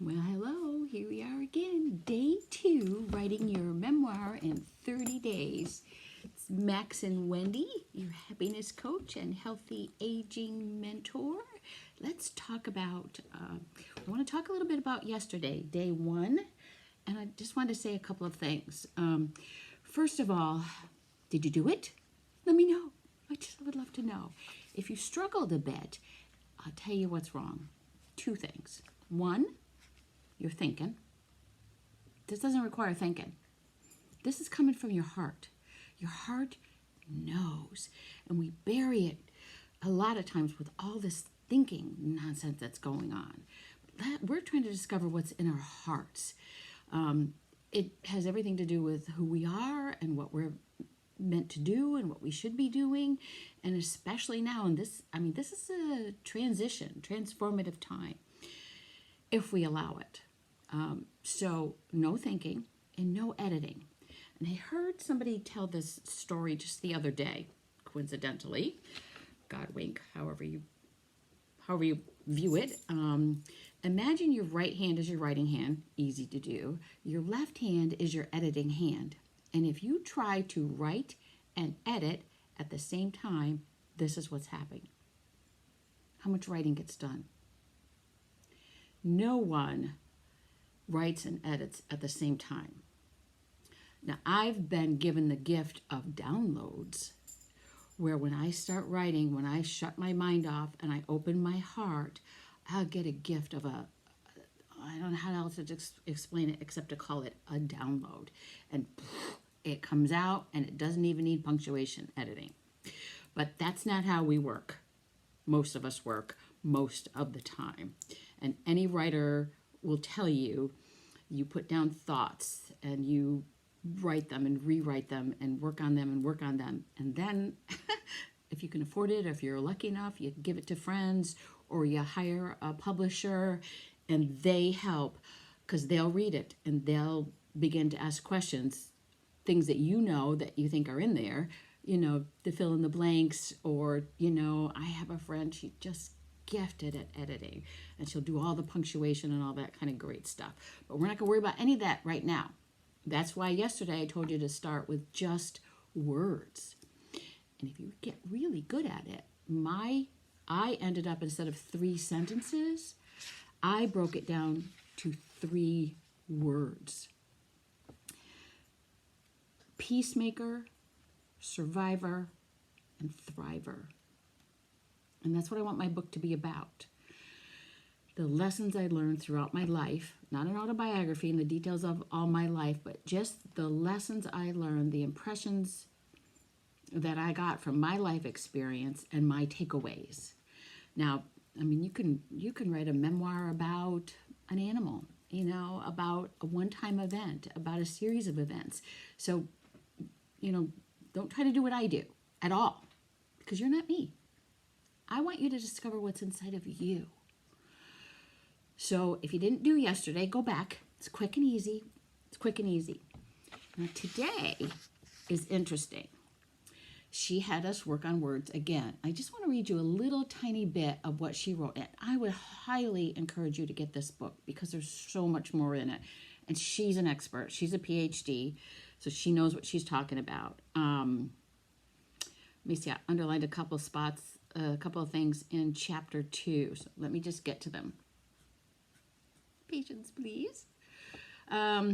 Well, hello, here we are again. Day 2, writing your memoir in 30 days. It's Max and Wendy, your happiness coach and healthy aging mentor. Let's talk about, I want to talk a little bit about yesterday, day 1. And I just wanted to say a couple of things. First of all, did you do it? Let me know. I just would love to know. If you struggled a bit, I'll tell you what's wrong. 2 things. 1, you're thinking. This doesn't require thinking. This is coming from your heart. Your heart knows. And we bury it a lot of times with all this thinking nonsense that's going on. We're trying to discover what's in our hearts. It has everything to do with who we are and what we're meant to do and what we should be doing. And especially now in this, this is a transformative time, if we allow it. So no thinking and no editing. And I heard somebody tell this story just the other day, coincidentally. God wink, however you view it. Imagine your right hand is your writing hand, easy to do. Your left hand is your editing hand. And if you try to write and edit at the same time, this is what's happening. How much writing gets done? No one writes and edits at the same time. Now, I've been given the gift of downloads, where when I start writing, when I shut my mind off and I open my heart, I'll get a gift of I don't know how else to explain it except to call it a download. And it comes out and it doesn't even need punctuation editing. But that's not how we work. Most of us work most of the time. And any writer will tell you, you put down thoughts and you write them and rewrite them and work on them and work on them. And then if you can afford it, or if you're lucky enough, you give it to friends or you hire a publisher and they help, because they'll read it and they'll begin to ask questions, things that you think are in there, to fill in the blanks. Or, I have a friend, she just gifted at editing and she'll do all the punctuation and all that kind of great stuff. But we're not going to worry about any of that right now. That's why yesterday I told you to start with just words. And if you get really good at it, I ended up, instead of 3 sentences, I broke it down to 3 words. Peacemaker, survivor, and thriver. And that's what I want my book to be about. The lessons I learned throughout my life, not an autobiography and the details of all my life, but just the lessons I learned, the impressions that I got from my life experience and my takeaways. Now, you can write a memoir about an animal, about a one-time event, about a series of events. So, don't try to do what I do at all, because you're not me. I want you to discover what's inside of you. So if you didn't do yesterday, go back. It's quick and easy. Now today is interesting. She had us work on words again. I just want to read you a little tiny bit of what she wrote. And I would highly encourage you to get this book because there's so much more in it. And she's an expert. She's a PhD, so she knows what she's talking about. Let me see, I underlined a couple spots, a couple of things in chapter 2. So let me just get to them. Patience, please. A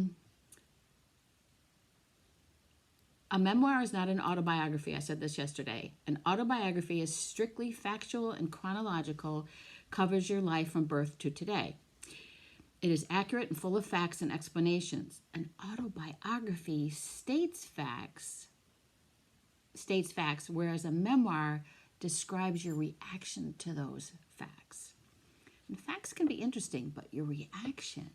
memoir is not an autobiography. I said this yesterday. An autobiography is strictly factual and chronological, covers your life from birth to today. It is accurate and full of facts and explanations. An autobiography states facts, whereas a memoir describes your reaction to those facts. And facts can be interesting, but your reaction,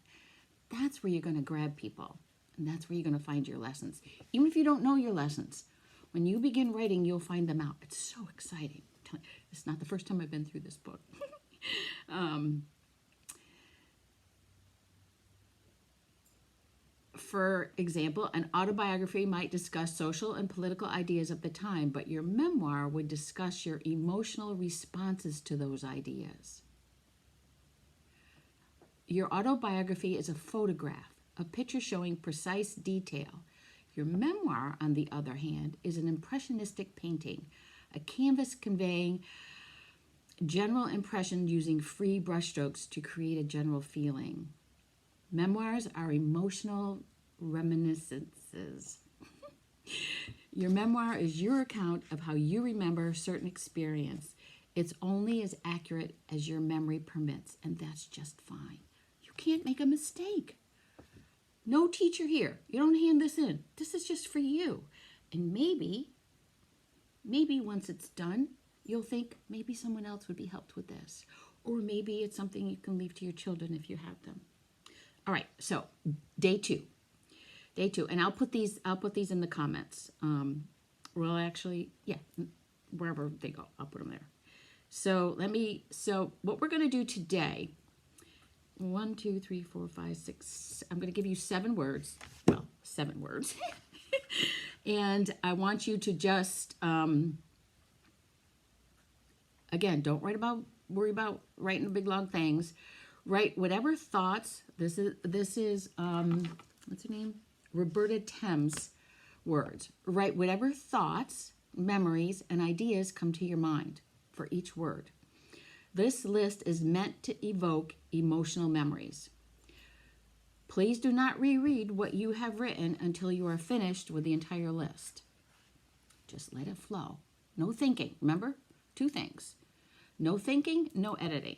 that's where you're going to grab people. And that's where you're going to find your lessons. Even if you don't know your lessons, when you begin writing, you'll find them out. It's so exciting. It's not the first time I've been through this book. For example, an autobiography might discuss social and political ideas of the time, but your memoir would discuss your emotional responses to those ideas. Your autobiography is a photograph, a picture showing precise detail. Your memoir, on the other hand, is an impressionistic painting, a canvas conveying general impression using free brushstrokes to create a general feeling. Memoirs are emotional reminiscences. Your memoir is your account of how you remember a certain experience. It's only as accurate as your memory permits, and that's just fine. You can't make a mistake. No teacher here. You don't hand this in. This is just for you. And maybe once it's done, you'll think maybe someone else would be helped with this. Or maybe it's something you can leave to your children if you have them. All right, so day two. And I'll put these in the comments. Well, actually, yeah, wherever they go, I'll put them there. So what we're going to do today, 1, 2, 3, 4, 5, 6, I'm going to give you 7 words. Well, 7 words. And I want you to just, again, don't worry about writing the big long things. Write whatever thoughts, this is what's her name? Roberta Temes words. Write whatever thoughts, memories, and ideas come to your mind for each word. This list is meant to evoke emotional memories. Please do not reread what you have written until you are finished with the entire list. Just let it flow. No thinking. Remember? 2 things. No thinking, no editing.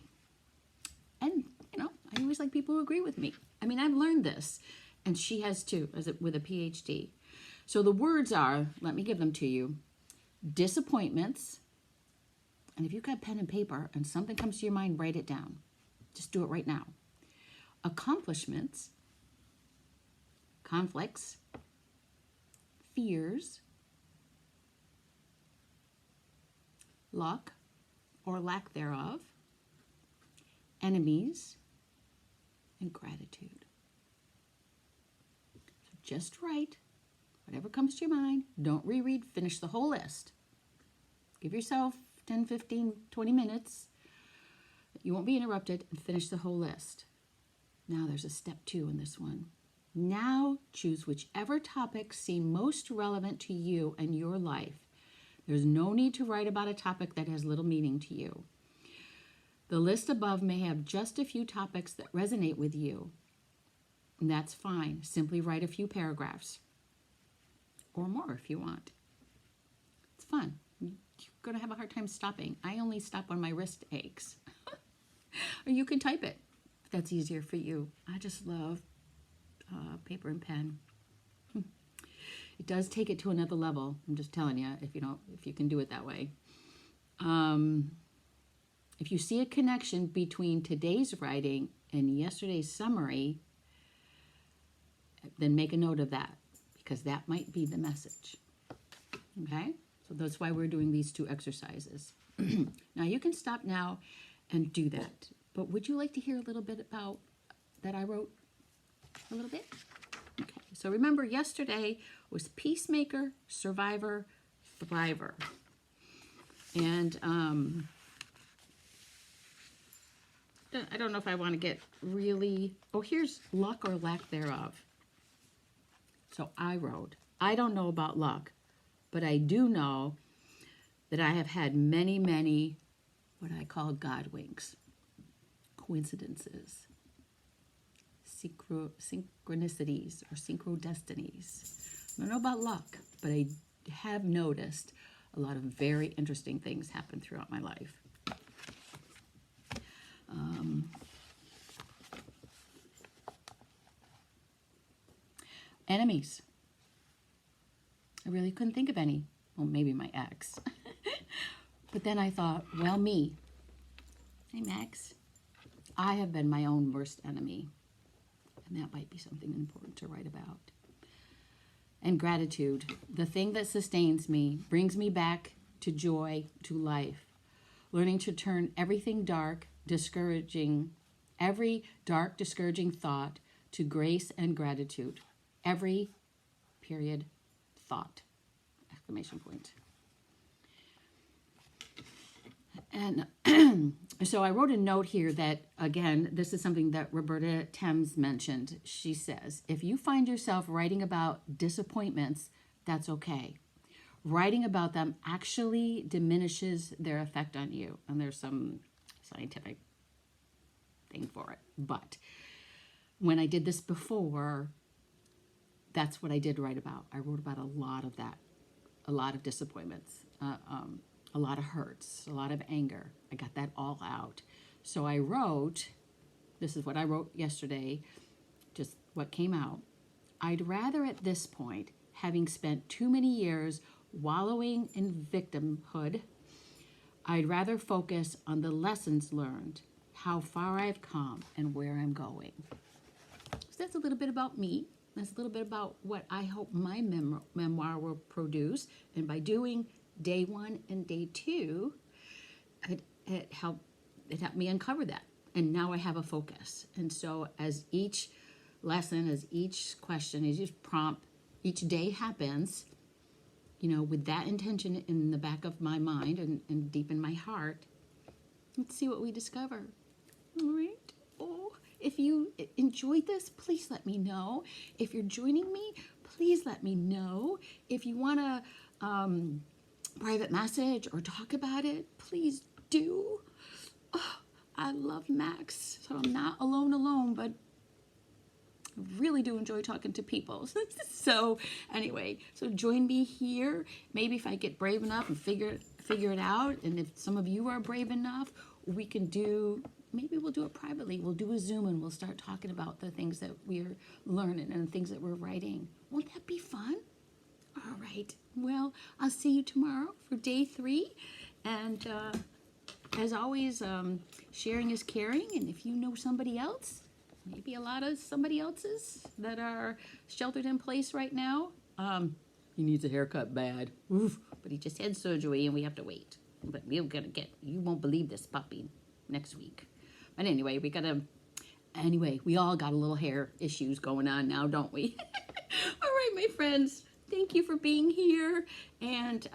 And, I always like people who agree with me. I mean, I've learned this, and she has too, with a PhD. So the words are, let me give them to you, disappointments. And if you've got pen and paper and something comes to your mind, write it down. Just do it right now. Accomplishments, conflicts, fears, luck or lack thereof, enemies, and gratitude. So just write whatever comes to your mind. Don't reread. Finish the whole list. Give yourself 10, 15, 20 minutes. You won't be interrupted, and finish the whole list. Now there's a step 2 in this one. Now choose whichever topics seem most relevant to you and your life. There's no need to write about a topic that has little meaning to you. The list above may have just a few topics that resonate with you, and that's fine. Simply write a few paragraphs, or more if you want. It's fun. You're going to have a hard time stopping. I only stop when my wrist aches. Or you can type it if that's easier for you. I just love paper and pen. It does take it to another level. I'm just telling you, if you can do it that way. If you see a connection between today's writing and yesterday's summary, then make a note of that, because that might be the message. Okay? So that's why we're doing these 2 exercises. Now you can stop now and do that. But would you like to hear a little bit about that I wrote? A little bit? Okay. So remember, yesterday was Peacemaker, Survivor, Thriver. And I don't know if I want to get really... Oh, here's luck or lack thereof. So I wrote, I don't know about luck, but I do know that I have had many, many what I call God winks, coincidences, synchronicities, or synchrodestinies. I don't know about luck, but I have noticed a lot of very interesting things happen throughout my life. Enemies. I really couldn't think of any. Well, maybe my ex. But then I thought, well, me. Hey, Max. I have been my own worst enemy. And that might be something important to write about. And gratitude. The thing that sustains me, brings me back to joy, to life. Learning to turn everything dark, discouraging, every dark, discouraging thought to grace and gratitude. Every period thought. Exclamation point. And so I wrote a note here that, again, this is something that Roberta Temes mentioned. She says, if you find yourself writing about disappointments, that's okay. Writing about them actually diminishes their effect on you. And there's some scientific thing for it. But when I did this before, that's what I did write about. I wrote about a lot of that, a lot of disappointments, a lot of hurts, a lot of anger. I got that all out. So I wrote, this is what I wrote yesterday, just what came out. I'd rather at this point, having spent too many years wallowing in victimhood, I'd rather focus on the lessons learned, how far I've come, and where I'm going. So that's a little bit about me. That's a little bit about what I hope my memoir will produce. And by doing day 1 and day 2, it helped me uncover that. And now I have a focus. And so as each lesson, as each question, as each prompt, each day happens, you know, with that intention in the back of my mind and deep in my heart, let's see what we discover. All right? Oh, if you enjoyed this, please let me know. If you're joining me, please let me know. If you want to private message or talk about it, please do. Oh, I love Max, so I'm not alone, but I really do enjoy talking to people. So anyway, so join me here. Maybe if I get brave enough and figure it out, and if some of you are brave enough, we can do, maybe we'll do it privately. We'll do a Zoom and we'll start talking about the things that we're learning and the things that we're writing. Won't that be fun? All right. Well, I'll see you tomorrow for day 3. And as always, sharing is caring. And if you know somebody else, maybe a lot of somebody else's that are sheltered in place right now, he needs a haircut bad. Oof, but he just had surgery and we have to wait. But we're going to get, you won't believe this puppy next week. But anyway, we all got a little hair issues going on now, don't we? All right, my friends. Thank you for being here, and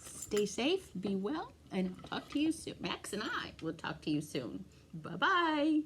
stay safe, be well, and I'll talk to you soon. Max and I will talk to you soon. Bye-bye.